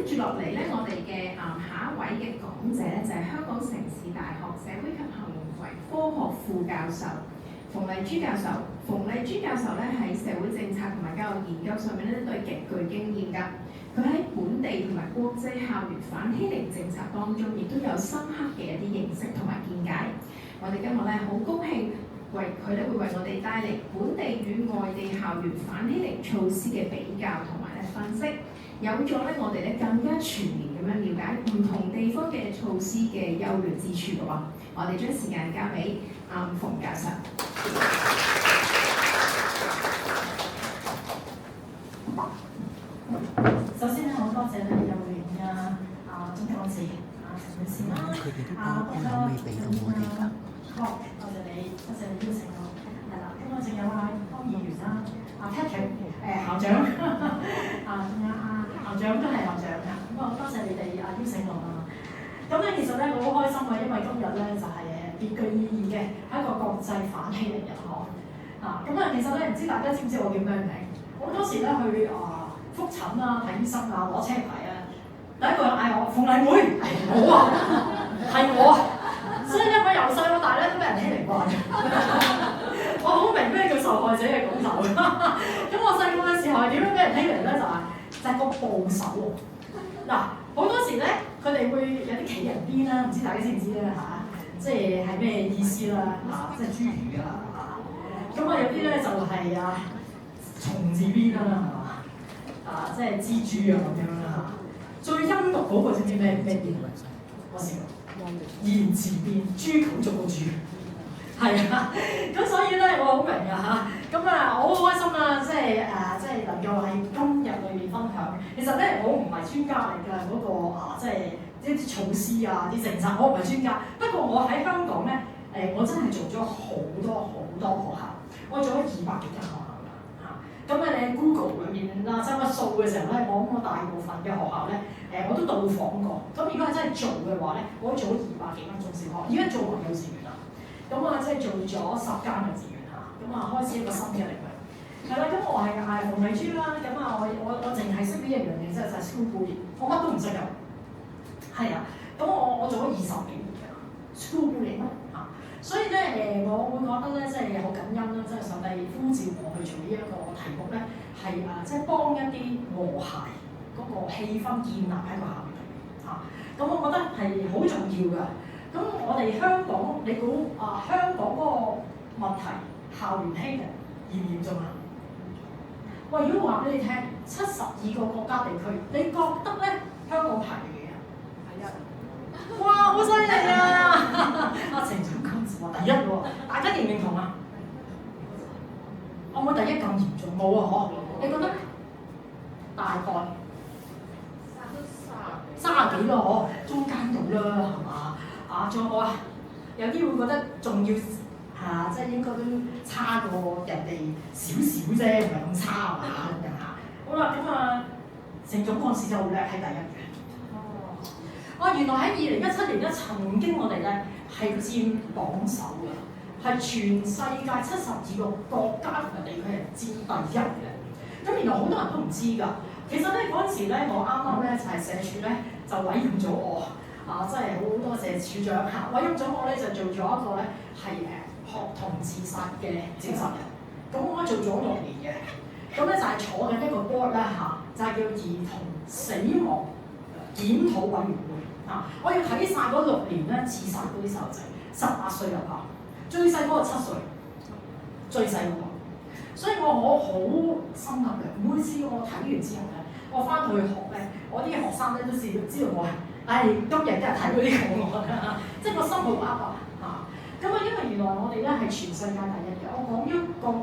接住落嚟咧，我哋嘅下一位嘅講者咧就係香港城市大學社會及行為科學副教授馮麗珠教授。馮麗珠教授咧喺社會政策同埋教育研究上面咧都係極具經驗㗎。佢喺本地同埋國際校園反欺凌政策當中，亦都有深刻嘅一啲認識同埋見解。我哋今日咧好高興佢咧會為我哋帶嚟本地與外地校園反欺凌措施嘅比較同埋分析，有助咧我哋咧更加全面咁樣了解唔同地方嘅措施嘅優劣之處嘅喎。我哋將時間交俾馮教授。首先咧，我多謝咧幼聯嘅總幹事陳女士啦，多謝你邀請我，係啦，咁我仲有方議員啦，Patrick 校長，仲有校長都係校長㗎，咁啊多謝你哋邀請我啦。咁咧其實咧我好開心啊，因為今日咧就係別具意義嘅係一個國際反欺凌日嗬。咁其實咧唔知大家知唔知我叫咩名？好多時咧去覆診啊、睇醫生啊、攞車牌啊，第一個人嗌我馮麗妹，我係我，所以咧我由細到大咧都俾人欺凌慣嘅，我好明咩叫受害者嘅感受。咁我細個嘅時候係點樣俾人欺凌咧？就係個部首喎。嗱，好多時咧佢哋會有啲企人邊啦，唔知大家知唔知咧即係咩意思啦？即係侏儒啊，咁有啲咧就係蟲字邊啦，係嘛？即係蜘蛛啊咁樣啦。最陰毒嗰個知唔知咩邊？我試過言字邊，豬狗捉個豬，係啊。咁所以咧，我好明啊嚇。咁我好開心啊，即係能夠喺今日裏面分享。其實咧，我唔係專家嚟㗎，嗰個即係啲措施啊、啲政策，我唔係專家。不過我喺香港咧，我真係做咗好多學校，我做咗200幾間學校。咁你喺 Google 裏面執乜數嘅時候咧，我大部分嘅學校咧，我都到訪過。咁如果係真係做嘅話咧，我都做咗200幾間中小學，而家做埋幼稚園啦。咁即係做咗10間幼稚園嚇。咁開始一個新嘅領域。係啦，咁我係馮麗珠啦。咁我淨係識呢一樣嘢，即係 school bullying，我乜都唔識㗎。係啊，咁我做咗20幾年㗎 school bullying 嚇。所以咧我會覺得咧，即係好感恩啦，即係上帝呼召我去做呢一個題目咧，係即係幫一啲和諧嗰個氣氛建立喺個校園裏面嚇。咁我覺得係好重要㗎。咁我哋香港，你估香港嗰個問題校園欺凌嚴唔嚴重啊？喂，如果話俾你聽，72個國家地區，你覺得咧香港排幾啊？第1。哇，好犀利啊！程總監話第1喎，大家認唔認同啊？我冇第1咁嚴重，冇啊嗬？你覺得？大概30幾咯嗬，中間度啦係嘛？仲有冇啊？有啲會覺得仲要即係應該都差過人哋少少啫，唔係咁差啊嘛咁樣嚇。好啦，咁程總幹事就好叻，喺第1嘅。原來喺2017年咧，曾經我哋咧係佔榜首嘅，係全世界72個國家同埋地區係佔第1嘅。咁原來好多人都唔知㗎。其實咧嗰陣時咧，我啱啱咧就係社署咧就委任咗我，真係好多謝署長嚇，委任咗我咧就做咗一個咧係學童自殺嘅召集人。咁我做咗6年嘅，咁咧就係坐緊一個 board 咧就係叫兒童死亡檢討委員會。我要睇晒嗰6年咧自殺嗰啲細路仔，18歲入校，最細嗰個7歲，最細嗰個。所以我好深刻嘅。每次我睇完之後咧，我翻去學咧，我啲學生咧都知道我係，今日真係睇到呢個我啦，即係個心好噏啊嚇。因為原來我哋咧係全世界第1嘅，我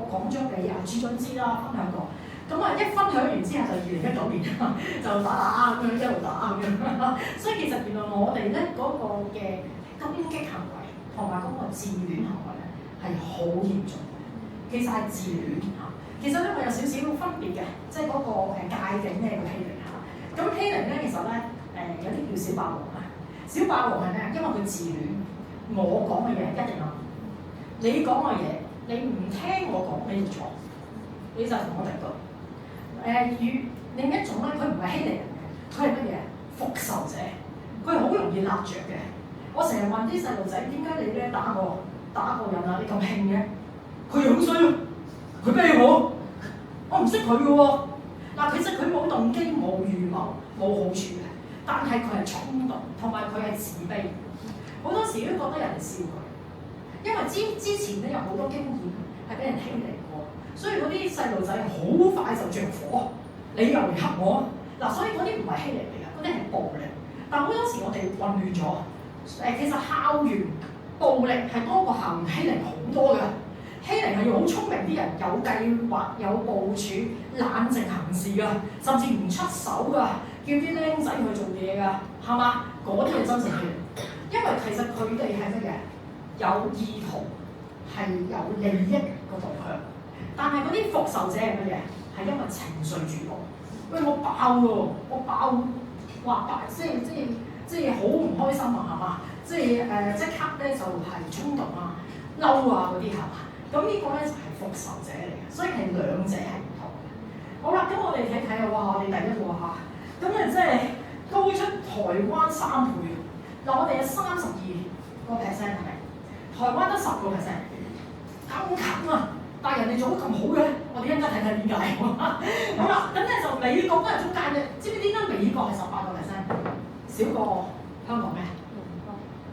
講咗俾處長知啦，分享過。一分享完之後就2019年就打咁樣一路打咁樣，所以其實原來我哋咧嗰個嘅攻擊行為同埋嗰個自戀行為咧係好嚴重嘅。其實係自戀嚇，其實咧我有少少分別嘅，即係嗰個界定咩叫欺凌嚇。咁欺凌咧其實咧有啲叫小霸王啊，小霸王係咩啊？因為佢自戀，我講嘅嘢一定啱，你講嘅嘢你唔聽我講你就錯，你就同我敵對。另一種咧，佢唔係欺凌人嘅，佢係乜嘢？立着嘅。我成日問啲細路仔點解你咧打個人啊？你咁興嘅？佢樣衰咯，佢咩好？我唔識佢嘅喎。嗱，其實佢冇動機、冇預謀、冇好處嘅，但係佢係衝動，同埋佢係自卑。好多時都覺得人哋笑佢，因為之前咧有好多經驗係俾人欺凌過，所以嗰啲細路仔好快就着火。你又嚟恰我？嗱，所以嗰啲唔係欺凌嚟㗎，嗰啲係暴力。但好多時我哋混亂咗。其實校園暴力係多過校園欺凌好多㗎。欺凌係要好聰明啲人，有計劃、有部署、冷靜行事㗎，甚至唔出手㗎，叫啲僆仔去做嘢㗎，係嘛？嗰啲係真正欺凌，因為其實佢哋係乜嘢？有意圖，係有利益個導向。但係嗰啲復仇者係乜嘢？係因為情緒主導。喂，我爆喎，我爆，哇爆！即係好唔開心啊，係嘛？即刻咧就係衝動啊、嬲啊嗰啲係嘛？咁呢個咧就係復仇者嚟嘅，所以係兩者係唔同嘅。好啦，咁我哋睇睇啊，哇！我哋第一個嚇，咁啊即係高出台灣3倍。嗱，我哋有32%係咪？台灣得10%，咁近啊！但係人哋做得咁好嘅，我哋一陣間睇睇點解。好啦，咁咧就美國都係中間嘅，知唔知點解美國係18%？少過香港咩？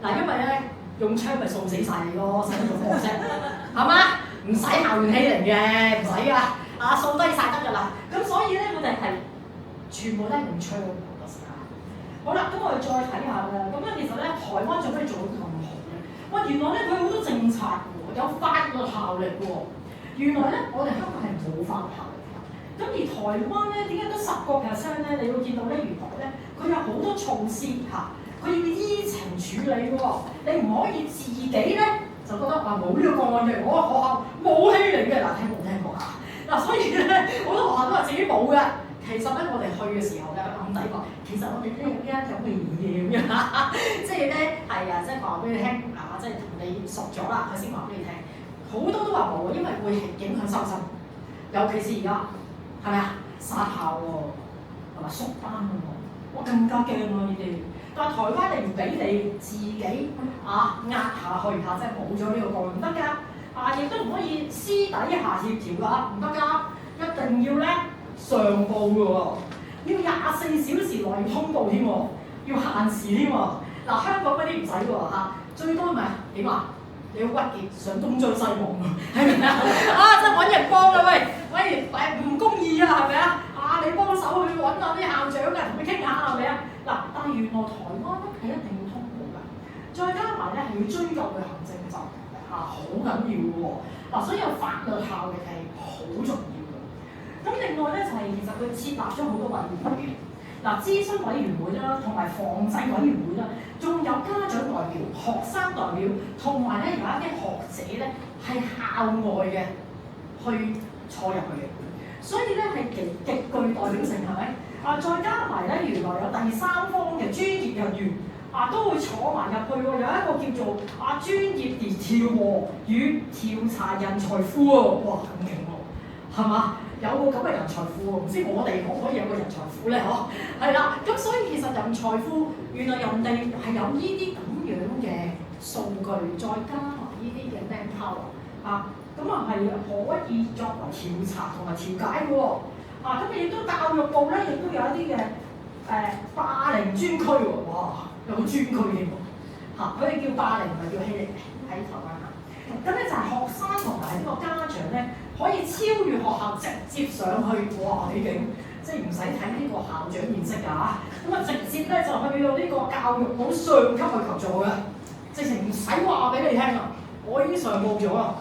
嗱，因為咧用槍咪掃死晒你咯，使乜做科啫？係嘛？唔使校園欺凌嘅，唔使㗎，掃低晒得㗎啦。咁所以咧，我哋係全部都係用槍好多時間。好啦，咁我哋再睇下啦。咁咧其實咧，台灣做咩做得咁好咧？哇，原來咧佢好多政策喎，有法律效力喎。原來咧，我哋香港係冇法律效力㗎。咁而台灣咧，點解得10%咧？你會見到咧，原來咧佢有好多措施嚇。佢要依情處理喎，你唔可以自己咧就覺得話冇呢個個案嘅，我學校冇欺凌嘅。嗱，聽冇聽過啊？嗱，所以咧好多學校都話自己冇嘅。其實咧，我哋去嘅時候咧暗底話，其實我哋都有呢一種嘅嘢咁樣，即係咧係啊，即係話俾你聽啊，即係同你熟咗啦，佢先話俾你聽。好多都話冇，因為會影響收生，尤其是而家係咪啊？殺校喎，同埋縮班喎，我更加驚喎呢啲。但係台灣你唔俾你自己壓下去嚇，即係冇咗呢個個案唔得㗎，亦都唔可以私底下協調㗎，唔得㗎，一定要咧上報㗎喎，要24小時內通報添喎，要限時添喎。嗱，香港嗰啲唔使喎嚇，最多咪點啊？你要鬱結上東張西望喎，係咪啊？真係揾人幫啦喂，唔公義啊，係咪啊？你幫手去揾下啲校長嘅，同佢傾下係咪啊？嗱，但係原來台灣咧係一定要通報㗎，再加埋咧係要追究佢行政責任好緊要嘅喎。嗱，所以有法律效力係好重要嘅。咁另外咧就係其實佢設立咗好多委員會，嗱，諮詢委員會啦，同埋防制委員會啦，仲有家長代表、學生代表，同埋咧有一啲學者咧係校外嘅去坐入去嘅。所以咧係極具代表性，係咪？再加埋咧，原來有第三方嘅專業人員都會坐埋入去喎。有一個叫做專業調和與調查人才庫喎，哇，咁勁喎，係嘛？有個咁嘅人才庫喎，唔知我哋可唔可以有個人才庫咧？嗬，係啦。咁所以其實人才庫原來人哋係有呢啲咁樣嘅數據，再加埋呢啲嘅 manpower 咁係可以作為調查同埋調解嘅喎。咁亦都教育部咧，亦都有一啲嘅霸凌專區喎。哇，有個專區添喎。佢哋叫霸凌，唔係叫欺凌喺台灣啊。咁咧就係學生同埋呢個家長咧，可以超越學校直接上去。哇，幾勁！即係唔使睇呢個校長面色㗎。咁直接咧就去到呢個教育部上級去求助嘅，直情唔使話俾你聽啊，我已經上報咗啦。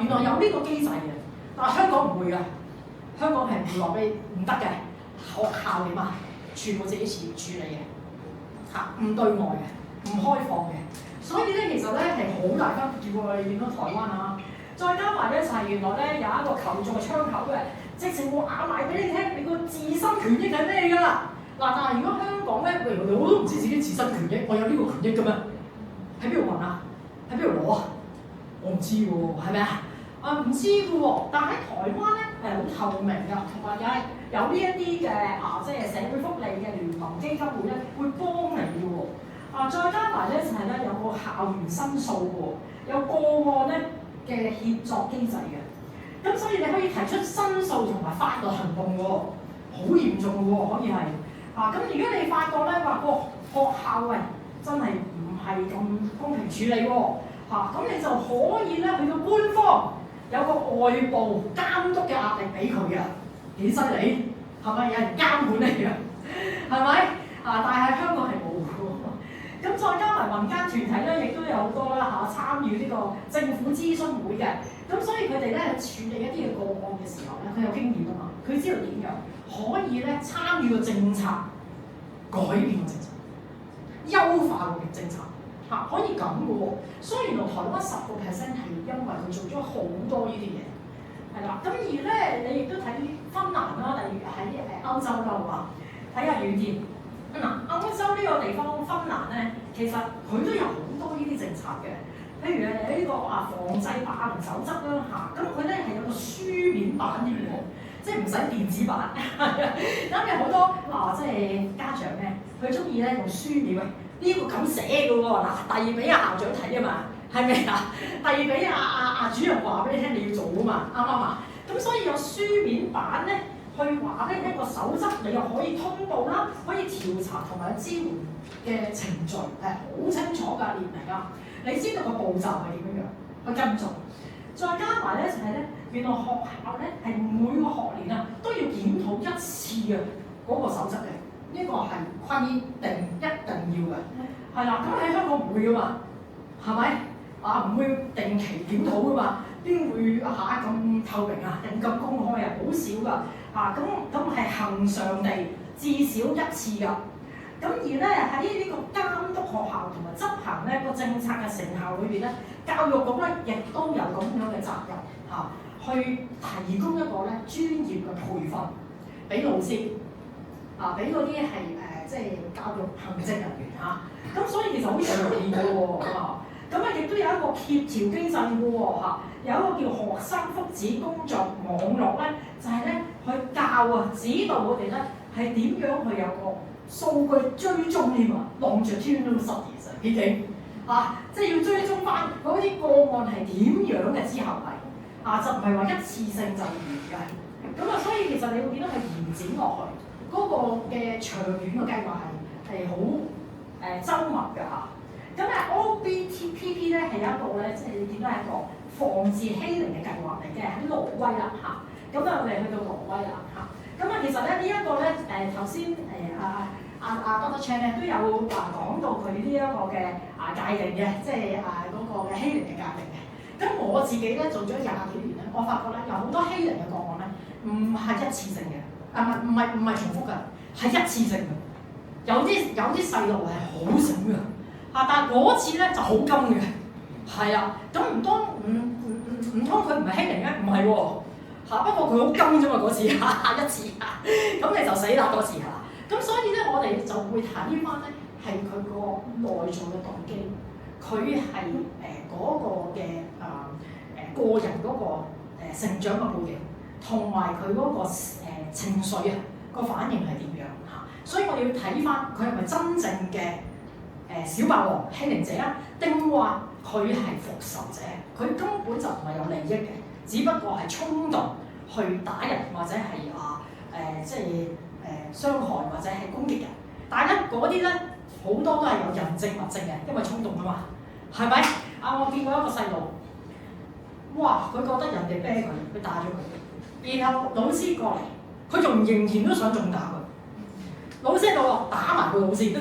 原來有呢個機制嘅，但係香港唔會㗎。香港係唔會話俾你唔得嘅，學校嚟嘛，全部自己處理嘅，唔對外嘅，唔開放嘅。所以咧，其實咧係好大分別喎。你見到台灣啊，再加埋咧就係原來咧有一個求助窗口嘅，直情會話埋俾你聽，你個自身權益係咩㗎？但係如果香港咧，我都唔知自己自身權益，我有呢個權益嘅咩？喺邊度問啊？喺邊度攞啊？我唔知喎，係咪啊？唔知嘅喎，但喺台灣咧係好透明㗎，同埋有呢一啲嘅即係社會福利嘅聯盟基金會咧會幫你嘅喎。再加埋咧就係咧有個校園申訴喎，有個案咧嘅協作機制嘅。咁所以你可以提出申訴同埋法律行動喎，好嚴重嘅喎，可以係咁如果你發覺咧話個學校喂真係唔係咁公平處理喎，咁你就可以咧去到官方有個外部監督嘅壓力俾佢嘅，幾犀利係咪？有人監管你嘅係咪？但係香港係冇嘅喎。咁再加埋民間團體咧，亦都有好多啦參與呢個政府諮詢會嘅。咁所以佢哋咧處理一啲嘅個案嘅時候咧，佢有經驗啊嘛，佢知道點樣可以咧參與個政策，改變個政策，優化個政策可以咁嘅喎。所以原來台灣10%係因為佢做咗好多呢啲嘢，係啦。咁而咧你亦都睇芬蘭啦，例如喺歐洲啦睇下遠啲。歐洲呢個地方芬蘭咧，其實佢都有好多呢啲政策嘅。譬如呢個防制霸凌守則啦咁佢咧係有個書面版添嘅，即係唔使電子版。咁有好多即係家長咧，佢中意咧用書面，呢個咁寫嘅喎，遞俾校長睇啊嘛，係咪啊？遞俾主任話俾你聽你要做啊嘛，啱唔啱啊？咁所以有書面版咧，去話咧一個守則，你又可以通報啦，可以調查同埋支援嘅程序係好清楚㗎，列明啊。你知道個步驟係點樣樣去跟進，再加埋咧就係咧，原來學校咧係每個學年都要檢討一次嘅嗰個守則嘅，呢個係規定一定要嘅，係啦。咁喺香港唔會㗎嘛，係咪？唔會定期檢討㗎嘛，邊會咁透明定咁公開好少㗎，咁係恆常地至少一次㗎。咁而咧喺呢個監督學校同埋執行咧個政策嘅成效裏邊咧，教育局咧亦都有咁樣嘅責任去提供一個咧專業嘅培訓俾老師，俾嗰啲係即係教育行政人員咁所以其實好常見嘅喎咁亦都有一個協調機制嘅喎有一個叫學生福祉工作網絡咧，就係咧去教指導我哋咧係點樣去有個數據追蹤添longitudinal studies 畢竟即係要追蹤翻嗰啲個案係點樣嘅之後係就唔係話一次性就完嘅。咁所以其實你會見到係延展落去嗰個嘅長遠嘅計劃係好周密嘅咁OBTPP 咧係一個咧，即係你見到係一個防治欺凌嘅計劃嚟嘅，喺挪威啦咁我哋去到挪威啦其實咧呢一個咧頭先Dr. Chan 咧都有講到佢呢一個嘅界定嘅，即係嗰個嘅欺凌嘅界定嘅。咁我自己咧做咗廿幾年咧，我發覺咧有好多欺凌嘅個案咧，唔係一次性嘅，唔係重複嘅，係一次性嘅。有啲細路係好醒嘅但係嗰次咧就好金嘅，係啊。咁唔通佢唔係欺凌咩？唔係喎不過佢好金啫嘛嗰次一次咁你就死啦嗰次咁所以咧，我哋就會睇翻咧，係佢個內在嘅動機，佢係嗰個嘅個人嗰個成長嘅背景，同埋佢嗰個情緒個反應係點樣所以我哋要睇翻佢係咪真正嘅小霸王欺凌者定話佢係復仇者？佢根本就唔係有利益嘅，只不過係衝動去打人或者係即係傷害或者係攻擊人，但係咧嗰啲咧好多都係有人證物證嘅，因為衝動啊嘛，係咪？我見過一個細路，哇！佢覺得人哋啤佢，佢打咗佢，然後老師過嚟，佢仲仍然都想仲打佢，老師喺度打埋個老師，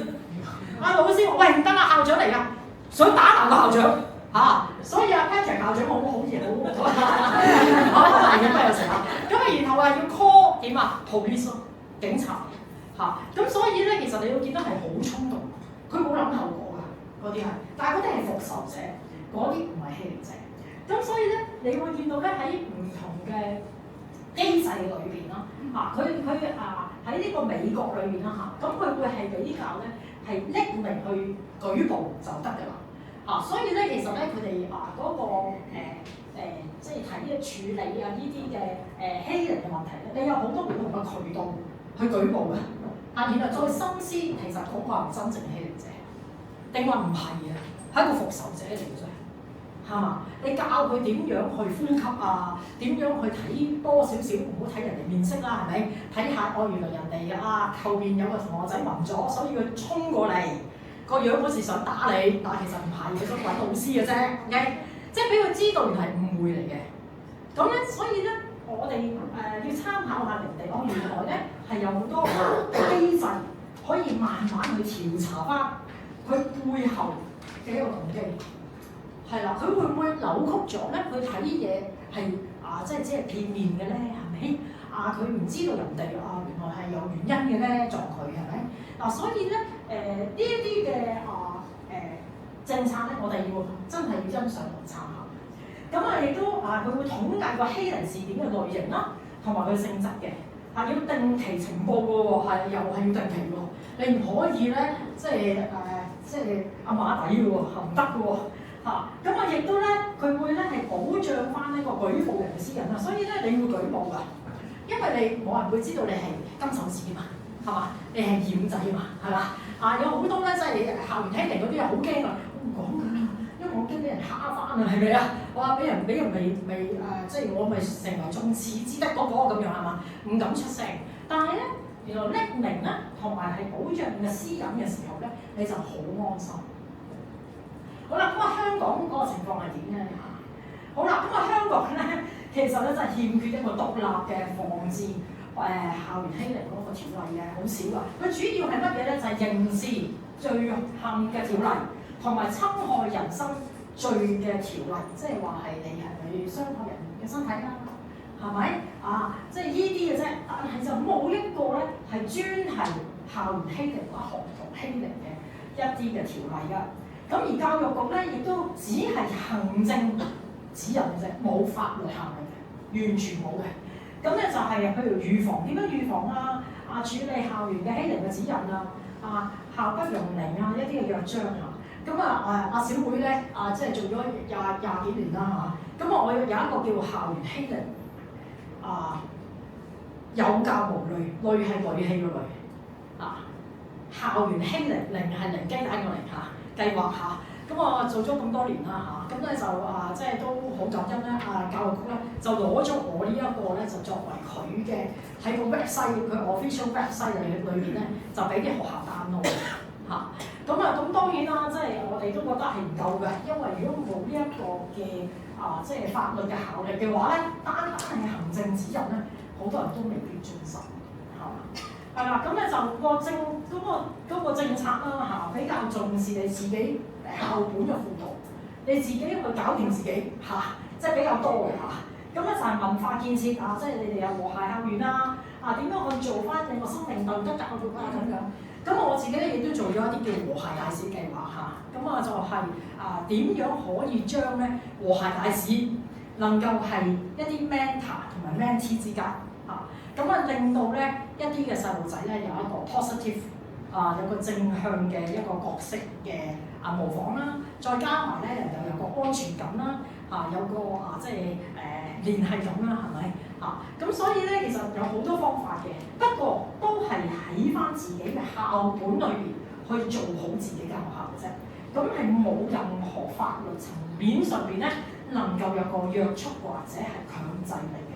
老師話：喂唔得啦，校長嚟㗎，想打埋個校長所以Patrick 校長好似好大嘅咩有時然後要 call 點police 警察咁所以咧，其實你會見到係好衝動，佢冇諗後果㗎，嗰啲係，但係嗰啲係復仇者，嗰啲唔係欺凌者。咁所以咧，你會見到咧喺唔同嘅機制裏邊佢喺呢個美國裏邊咁佢會係比較咧係匿名去舉報就得㗎啦。所以咧，其實咧佢哋嗰個即係睇嘅處理呢啲嘅欺凌嘅問題咧，你有好多唔同嘅渠道去舉報嘅。然後再深思，其實嗰個係真正欺凌者，定話唔係啊？係一個復仇者嚟嘅啫，係嘛？你教佢點樣去呼吸啊？點樣去睇多少少？唔好睇人哋面色啦，係咪？睇下原來人哋後邊有個同學仔暈咗，所以佢衝過嚟，個樣好似想打你，但係其實唔係，佢想揾老師嘅啫。OK， 即係俾佢知道原來係誤會嚟嘅。咁咧，所以咧，我哋要參考下人哋，原來咧係有好多機制可以慢慢去調查翻佢背後嘅一個動機。係啦，佢會唔會扭曲咗咧？佢睇嘢係即係只係片面嘅咧，係咪？佢唔知道人哋原來係有原因嘅咧，撞佢係咪？所以咧呢一啲嘅政策咧，我哋要真係要欣賞同參考。咁亦都佢會統計個欺凌事件嘅類型啦，同埋佢性質嘅。要定期呈報嘅喎，又係要定期喎。你唔可以咧，即係阿馬底嘅喎，唔得嘅喎。亦都咧，佢會咧係保障翻呢個舉報人嘅私隱啊，所以咧你要舉報㗎，因為你冇人會知道你係金手指嘛，係嘛？你係嫌仔嘛，係嘛？有好多咧，即係校園欺凌嗰啲啊，好驚啊，我唔講㗎，因為我驚俾人蝦翻啊，係咪啊？哇！俾人未即係我咪成為眾矢之的嗰個咁樣係嘛？唔敢出聲，但係咧原來匿名咧同埋係保障嘅私隱嘅時候咧，你就好安心。好啦，香港嗰個情況係點咧？好啦，香港咧其實咧就係欠缺一個獨立嘅防治校園欺凌嗰個條例嘅，好少啊。佢主要係乜嘢咧？就係刑事罪行嘅條例同埋侵害人身罪嘅條例，即係話係你係咪傷害人嘅身體啦？係咪？即係呢啲嘅啫。但係就冇一個咧係專係校園欺凌或學童欺凌嘅一啲嘅條例㗎。咁而教育局咧，亦都只係行政指引嘅啫，冇法律效力嘅，完全冇嘅。咁咧就係譬如預防點樣預防處理校園嘅欺凌嘅指引校不容寧一啲嘅約章咁阿小妹咧即係做咗廿幾年啦咁我有一個叫校園欺凌有教無類，類係類氣嘅類校園欺凌，零係零雞蛋個零計劃咁我做咗咁多年啦咁咧就即係都好感恩咧教育局咧就攞咗我呢一個咧就作為佢嘅喺個 website 佢 official website 裏面咧就俾啲學校 download咁當然啦，即係我哋都覺得係唔夠嘅，因為如果冇呢一個嘅即係法律嘅效力嘅話咧，單係行政指引咧，好多人都未必遵守係啦，咁咧就嗰個政策啦比較重視你自己校本嘅輔導，你自己去搞掂自己即係比較多嘅咁咧就係文化建設即係你哋有和諧校園點樣去做翻你個生命道德教育咁樣。咁我自己咧亦都做咗一啲叫和諧大使計劃就係點樣可以將咧和諧大使能夠係一啲 mentor 同埋 mentee 之間令到咧一啲嘅細路仔咧有一個 positive 有個正向嘅一個角色嘅模仿啦，再加埋咧又有個安全感啦有個即係聯繫感啦，係咪咁所以咧其實有好多方法嘅，不過都係喺翻自己嘅校本裏邊去做好自己嘅學校嘅啫。咁係冇任何法律層面上邊咧能夠有個約束或者係強制你嘅。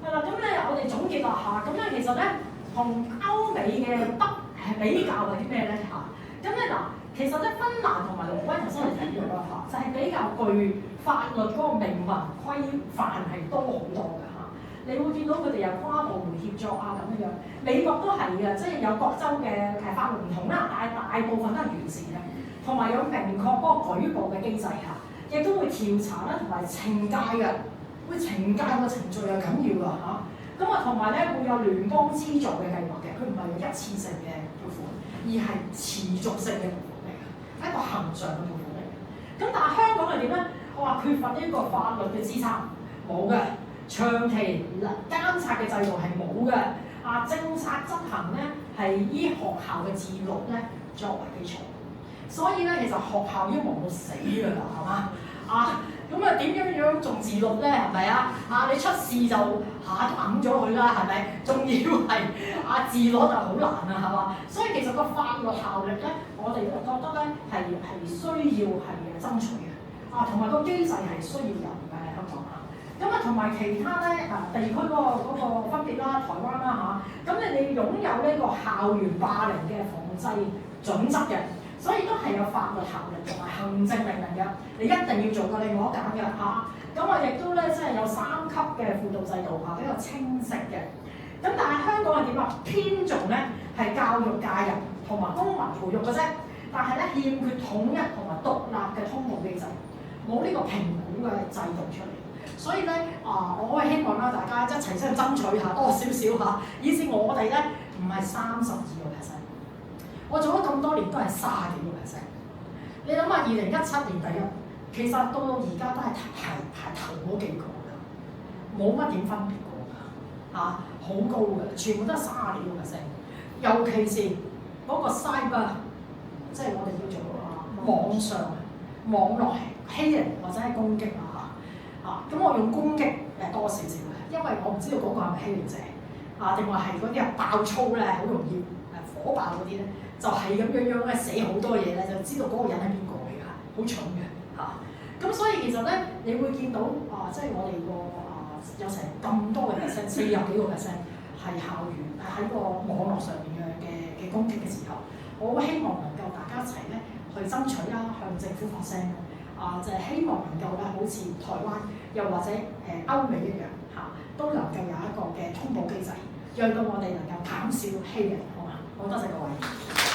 係啦，咁咧我哋總結啦咁咧其實咧同歐美嘅比較係啲咩咧咁咧其實咧芬蘭同埋挪威頭先嚟睇咗啦就係比較具法律嗰個明文規範係多好多嘅你會見到佢哋有跨部門協作咁樣。美國都係嘅，即係有各州嘅法律唔同啦，但係大部分都係完善嘅，同埋有明確嗰個舉報嘅機制亦都會調查啦，同埋懲戒嘅，會懲戒個程序係緊要㗎同埋咧會有聯邦資助嘅計劃嘅，佢唔係有一次性嘅撥款，而係持續性嘅撥款嚟嘅，係一個恆常嘅撥款嚟嘅。咁但係香港係點咧？我話缺乏呢個法律嘅支撐，冇嘅。長期監察嘅制度係冇嘅，政策執行咧係依學校嘅自律咧作為基礎，所以咧其實學校已經忙到死㗎啦，係嘛？咁啊點樣仲自律咧？係咪啊？你出事就都揞咗佢啦，係咪？仲要係自律就好難啊，係嘛？所以其實個法律效力咧，我哋覺得咧係需要係爭取嘅，同埋個機制係需要有嘅喺香港嚇。咁同埋其他咧地區嗰個分別啦，台灣啦嚇，咁你哋擁有呢個校園霸凌嘅防制準則嘅。所以都係有法律效力同埋行政命令嘅，你一定要做嘅，你冇得揀嘅嚇。咁我亦都咧，即係有3級嘅輔導制度比較清晰嘅。咁但係香港係點啊？偏重咧係教育介入同埋公民培育嘅啫，但係咧欠缺統一同埋獨立嘅通報機制，冇呢個評估嘅制度出嚟。所以咧我係希望啦，大家一齊先去爭取下多少少嚇，以至我哋咧唔係32%。我做咗咁多年都係30幾個%，你諗下2017年第一，其實到而家都係排頭嗰幾個㗎，冇乜點分別過㗎，好高嘅，全部都係30幾個%，尤其是嗰個 cyber， 即係我哋叫做網上網絡欺凌或者係攻擊咁我用攻擊多少少嘅，因為我唔知道嗰個係咪欺凌者定話係嗰啲人爆粗咧，好容易火爆嗰啲咧。就係咁樣咧寫好多嘢咧，就知道嗰個人係邊個嚟㗎，好蠢嘅咁所以其實咧，你會見到即係我哋有成咁多嘅%，40幾個%係校園喺個網絡上面嘅攻擊嘅時候，我好希望能夠大家一齊咧去爭取啦，向政府發聲就係希望能夠咧好似台灣又或者歐美一樣都能夠有一個嘅通報機制，讓到我哋能夠減少欺凌，好嘛？好多謝各位。